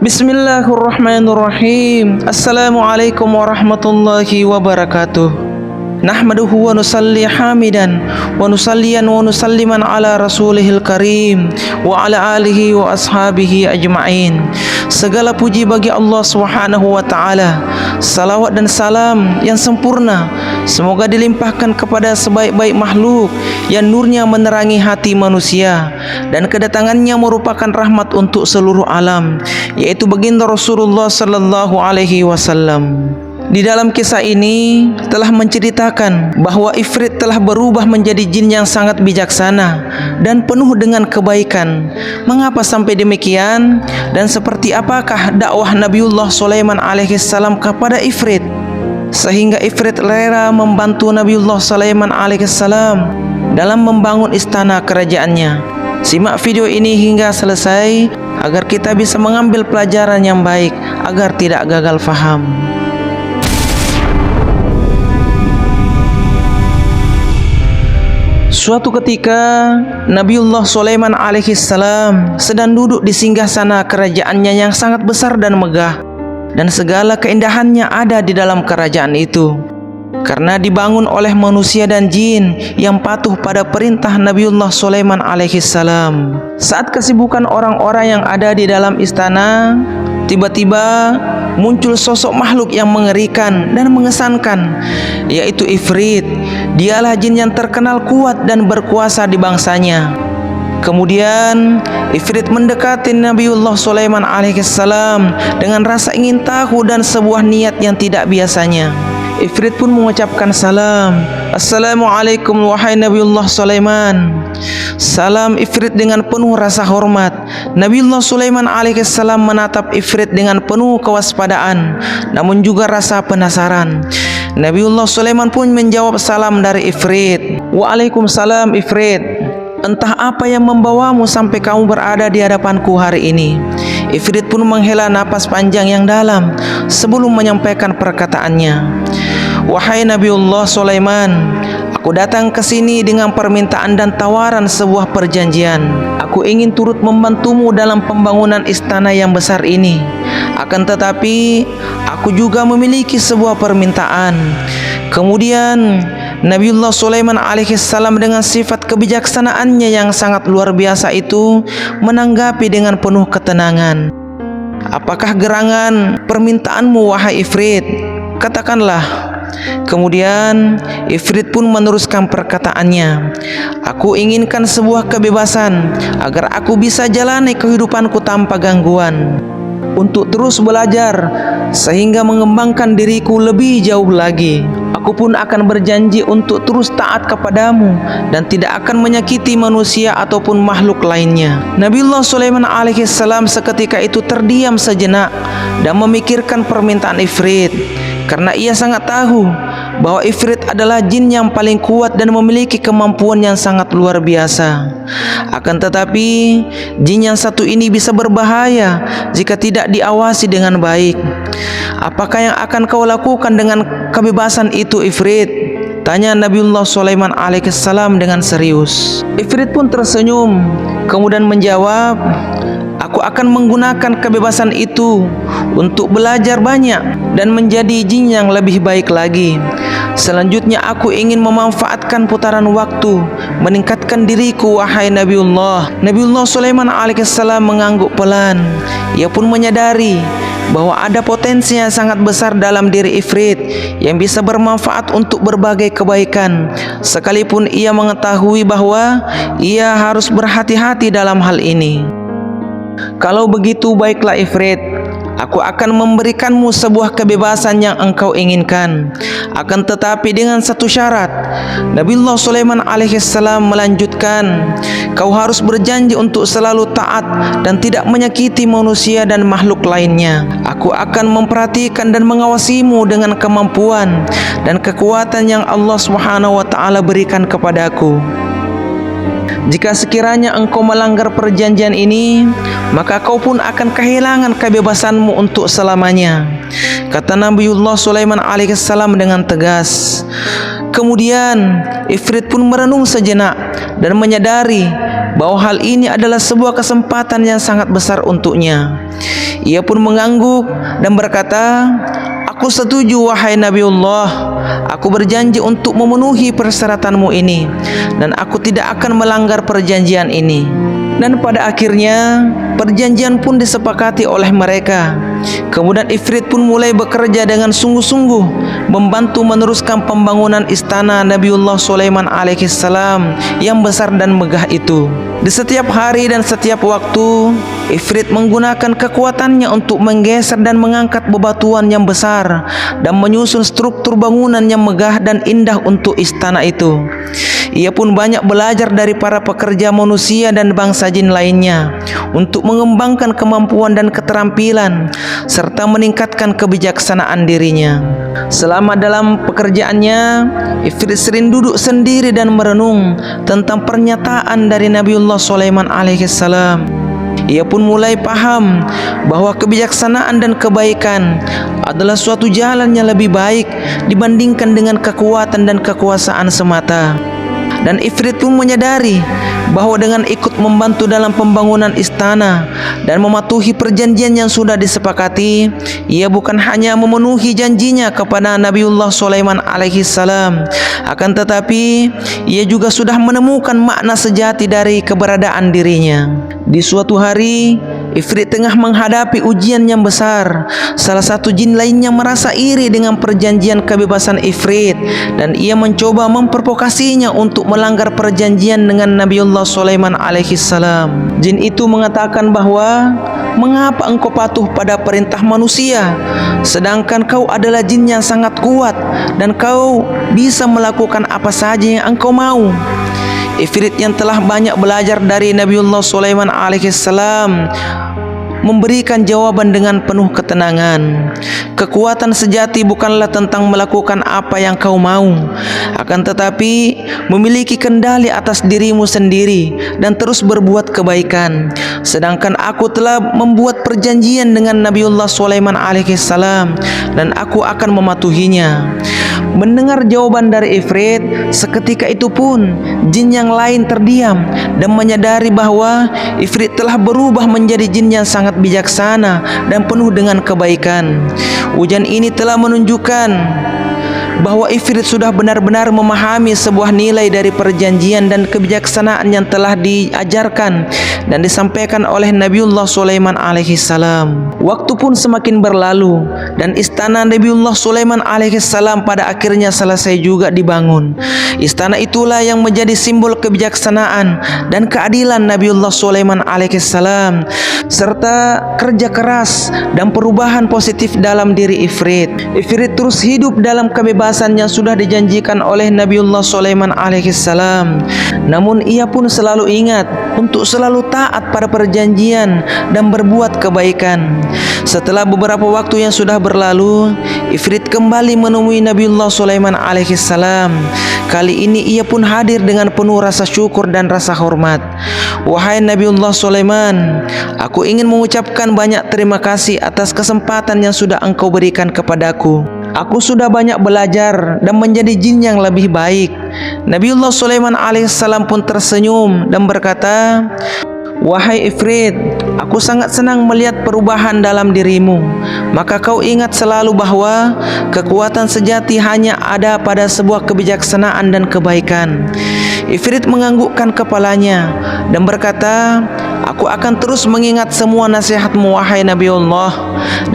Bismillahirrahmanirrahim. Assalamualaikum warahmatullahi wabarakatuh. Nahmaduhu wa nusalli hamidan wa nusalliyan wa nusalliman ala rasulihil karim wa ala alihi wa ashabihi ajma'in. Segala puji bagi Allah Subhanahu wa ta'ala. Salawat dan salam yang sempurna semoga dilimpahkan kepada sebaik-baik makhluk yang nurnya menerangi hati manusia dan kedatangannya merupakan rahmat untuk seluruh alam, yaitu baginda Rasulullah sallallahu alaihi wasallam. Di dalam kisah ini telah menceritakan bahwa Ifrit telah berubah menjadi jin yang sangat bijaksana dan penuh dengan kebaikan. Mengapa sampai demikian? Dan seperti apakah dakwah Nabiullah Sulaiman alaihissalam kepada Ifrit sehingga Ifrit rela membantu Nabiullah Sulaiman alaihissalam dalam membangun istana kerajaannya? Simak video ini hingga selesai agar kita bisa mengambil pelajaran yang baik agar tidak gagal faham. Suatu ketika Nabiullah Sulaiman alaihissalam sedang duduk di singgasana kerajaannya yang sangat besar dan megah, dan segala keindahannya ada di dalam kerajaan itu karena dibangun oleh manusia dan jin yang patuh pada perintah Nabiullah Sulaiman alaihissalam. Saat kesibukan orang-orang yang ada di dalam istana, tiba-tiba muncul sosok makhluk yang mengerikan dan mengesankan, yaitu Ifrit. Dialah jin yang terkenal kuat dan berkuasa di bangsanya. Kemudian Ifrit mendekati Nabiullah Sulaiman alaihissalam dengan rasa ingin tahu dan sebuah niat yang tidak biasanya. Ifrit pun mengucapkan salam. Assalamualaikum wahai Nabiullah Sulaiman. Salam Ifrit dengan penuh rasa hormat. Nabiullah Sulaiman alaihissalam menatap Ifrit dengan penuh kewaspadaan, namun juga rasa penasaran. Nabiullah Sulaiman pun menjawab salam dari Ifrit. Waalaikumsalam Ifrit. Entah apa yang membawamu sampai kamu berada di hadapanku hari ini? Ifrit pun menghela napas panjang yang dalam sebelum menyampaikan perkataannya. Wahai Nabiullah Sulaiman, aku datang ke sini dengan permintaan dan tawaran sebuah perjanjian. Aku ingin turut membantumu dalam pembangunan istana yang besar ini. Akan tetapi, aku juga memiliki sebuah permintaan. Kemudian Nabiullah Sulaiman alaihissalam dengan sifat kebijaksanaannya yang sangat luar biasa itu menanggapi dengan penuh ketenangan. Apakah gerangan permintaanmu wahai Ifrit? Katakanlah. Kemudian Ifrit pun meneruskan perkataannya. Aku inginkan sebuah kebebasan agar aku bisa jalani kehidupanku tanpa gangguan, untuk terus belajar sehingga mengembangkan diriku lebih jauh lagi. Aku pun akan berjanji untuk terus taat kepadamu dan tidak akan menyakiti manusia ataupun makhluk lainnya. Nabiullah Sulaiman alaihissalam seketika itu terdiam sejenak dan memikirkan permintaan Ifrit, karena ia sangat tahu bahwa Ifrit adalah jin yang paling kuat dan memiliki kemampuan yang sangat luar biasa. Akan tetapi jin yang satu ini bisa berbahaya jika tidak diawasi dengan baik. Apakah yang akan kau lakukan dengan kebebasan itu Ifrit? Tanya Nabiullah Sulaiman alaihissalam dengan serius. Ifrit pun tersenyum kemudian menjawab, aku akan menggunakan kebebasan itu untuk belajar banyak dan menjadi jin yang lebih baik lagi. Selanjutnya aku ingin memanfaatkan putaran waktu, meningkatkan diriku wahai Nabiullah. Nabiullah Sulaiman alaihissalam mengangguk pelan. Ia pun menyadari bahwa ada potensi yang sangat besar dalam diri Ifrit yang bisa bermanfaat untuk berbagai kebaikan, sekalipun ia mengetahui bahwa ia harus berhati-hati dalam hal ini. Kalau begitu baiklah Ifrit, aku akan memberikanmu sebuah kebebasan yang engkau inginkan. Akan tetapi dengan satu syarat. Nabiullah Sulaiman alaihissalam melanjutkan, kau harus berjanji untuk selalu taat dan tidak menyakiti manusia dan makhluk lainnya. Aku akan memperhatikan dan mengawasimu dengan kemampuan dan kekuatan yang Allah Subhanahu wa ta'ala berikan kepadaku. Jika sekiranya engkau melanggar perjanjian ini, maka kau pun akan kehilangan kebebasanmu untuk selamanya, kata Nabiullah Sulaiman alaihissalam dengan tegas. Kemudian Ifrit pun merenung sejenak dan menyadari bahwa hal ini adalah sebuah kesempatan yang sangat besar untuknya. Ia pun mengangguk dan berkata, "Aku setuju wahai Nabiullah. Aku berjanji untuk memenuhi persyaratanmu ini, dan aku tidak akan melanggar perjanjian ini." Dan pada akhirnya perjanjian pun disepakati oleh mereka. Kemudian Ifrit pun mulai bekerja dengan sungguh-sungguh membantu meneruskan pembangunan istana Nabiullah Sulaiman alaihissalam yang besar dan megah itu. Di setiap hari dan setiap waktu, Ifrit menggunakan kekuatannya untuk menggeser dan mengangkat bebatuan yang besar dan menyusun struktur bangunan yang megah dan indah untuk istana itu. Ia pun banyak belajar dari para pekerja manusia dan bangsa jin lainnya untuk mengembangkan kemampuan dan keterampilan serta meningkatkan kebijaksanaan dirinya. Selama dalam pekerjaannya, Ifrit sering duduk sendiri dan merenung tentang pernyataan dari Nabiullah Sulaiman alaihissalam. Ia pun mulai paham bahwa kebijaksanaan dan kebaikan adalah suatu jalan yang lebih baik dibandingkan dengan kekuatan dan kekuasaan semata. Dan Ifrit pun menyadari bahwa dengan ikut membantu dalam pembangunan istana dan mematuhi perjanjian yang sudah disepakati, ia bukan hanya memenuhi janjinya kepada Nabiullah Sulaiman alaihissalam, akan tetapi ia juga sudah menemukan makna sejati dari keberadaan dirinya. Di suatu hari, Ifrit tengah menghadapi ujian yang besar. Salah satu jin lainnya merasa iri dengan perjanjian kebebasan Ifrit, dan ia mencoba memprovokasinya untuk melanggar perjanjian dengan Nabiullah Sulaiman alaihissalam. Jin itu mengatakan bahwa, "Mengapa engkau patuh pada perintah manusia, sedangkan kau adalah jin yang sangat kuat dan kau bisa melakukan apa saja yang engkau mau?" Ifrit yang telah banyak belajar dari Nabiullah Sulaiman alaihissalam memberikan jawaban dengan penuh ketenangan. Kekuatan sejati bukanlah tentang melakukan apa yang kau mau, akan tetapi memiliki kendali atas dirimu sendiri dan terus berbuat kebaikan. Sedangkan aku telah membuat perjanjian dengan Nabiullah Sulaiman alaihissalam dan aku akan mematuhinya. Mendengar jawaban dari Ifrit, seketika itu pun jin yang lain terdiam dan menyadari bahwa Ifrit telah berubah menjadi jin yang sangat bijaksana dan penuh dengan kebaikan. Ujian ini telah menunjukkan bahwa Ifrit sudah benar-benar memahami sebuah nilai dari perjanjian dan kebijaksanaan yang telah diajarkan dan disampaikan oleh Nabiullah Sulaiman alaihissalam. Waktu pun semakin berlalu dan istana Nabiullah Sulaiman alaihissalam pada akhirnya selesai juga dibangun. Istana itulah yang menjadi simbol kebijaksanaan dan keadilan Nabiullah Sulaiman alaihissalam serta kerja keras dan perubahan positif dalam diri Ifrit. Ifrit terus hidup dalam kebebasan yang sudah dijanjikan oleh Nabiullah Sulaiman alaihissalam. Namun ia pun selalu ingat untuk selalu taat pada perjanjian dan berbuat kebaikan. Setelah beberapa waktu yang sudah berlalu, Ifrit kembali menemui Nabiullah Sulaiman alaihissalam. Kali ini ia pun hadir dengan penuh rasa syukur dan rasa hormat. "Wahai Nabiullah Sulaiman, aku ingin mengucapkan banyak terima kasih atas kesempatan yang sudah engkau berikan kepadaku. Aku sudah banyak belajar dan menjadi jin yang lebih baik." Nabiullah Sulaiman alaihissalam pun tersenyum dan berkata, "Wahai Ifrit, aku sangat senang melihat perubahan dalam dirimu. Maka kau ingat selalu bahwa kekuatan sejati hanya ada pada sebuah kebijaksanaan dan kebaikan." Ifrit menganggukkan kepalanya dan berkata, "Aku akan terus mengingat semua nasihatmu wahai Nabiullah,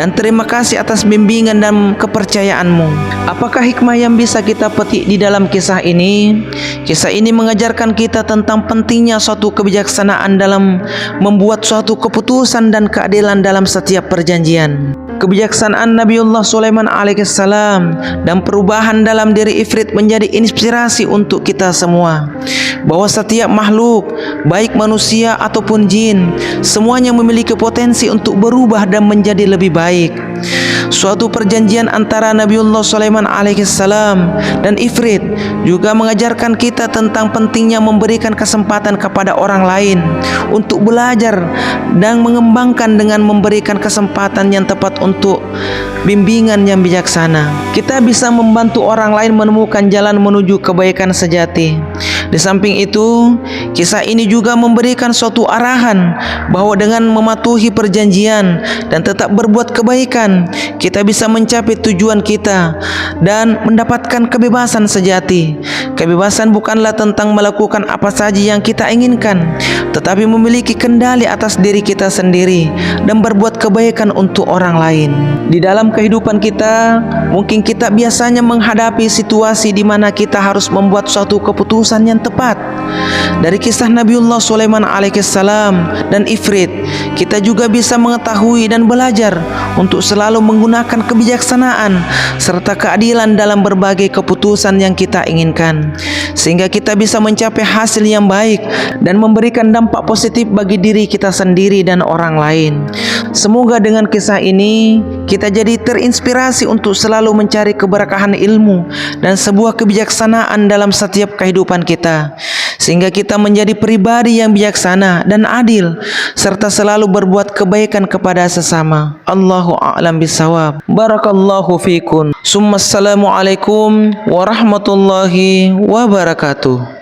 dan terima kasih atas bimbingan dan kepercayaanmu." Apakah hikmah yang bisa kita petik di dalam kisah ini? Kisah ini mengajarkan kita tentang pentingnya suatu kebijaksanaan dalam membuat suatu keputusan dan keadilan dalam setiap perjanjian. Kebijaksanaan Nabiullah Sulaiman alaihissalam dan perubahan dalam diri Ifrit menjadi inspirasi untuk kita semua, bahwa setiap makhluk, baik manusia ataupun jin, semuanya memiliki potensi untuk berubah dan menjadi lebih baik. Suatu perjanjian antara Nabiullah Sulaiman alaihissalam dan Ifrit juga mengajarkan kita tentang pentingnya memberikan kesempatan kepada orang lain untuk belajar dan mengembangkan dengan memberikan kesempatan yang tepat untuk bimbingan yang bijaksana. Kita bisa membantu orang lain menemukan jalan menuju kebaikan sejati. Di samping itu, kisah ini juga memberikan suatu arahan bahwa dengan mematuhi perjanjian dan tetap berbuat kebaikan, kita bisa mencapai tujuan kita dan mendapatkan kebebasan sejati. Kebebasan bukanlah tentang melakukan apa saja yang kita inginkan, tetapi memiliki kendali atas diri kita sendiri dan berbuat kebaikan untuk orang lain. Di dalam kehidupan kita, mungkin kita biasanya menghadapi situasi di mana kita harus membuat suatu keputusan yang tepat. Dari kisah Nabiullah Sulaiman alaihissalam dan Ifrit, kita juga bisa mengetahui dan belajar untuk selalu menggunakan kebijaksanaan serta keadilan dalam berbagai keputusan yang kita inginkan, sehingga kita bisa mencapai hasil yang baik dan memberikan dampak positif bagi diri kita sendiri dan orang lain. Semoga dengan kisah ini kita jadi terinspirasi untuk selalu mencari keberkahan ilmu dan sebuah kebijaksanaan dalam setiap kehidupan kita, sehingga kita menjadi pribadi yang bijaksana dan adil serta selalu berbuat kebaikan kepada sesama. Allahu a'lam bishawab. Barakallahu fikum. Assalamualaikum warahmatullahi wabarakatuh.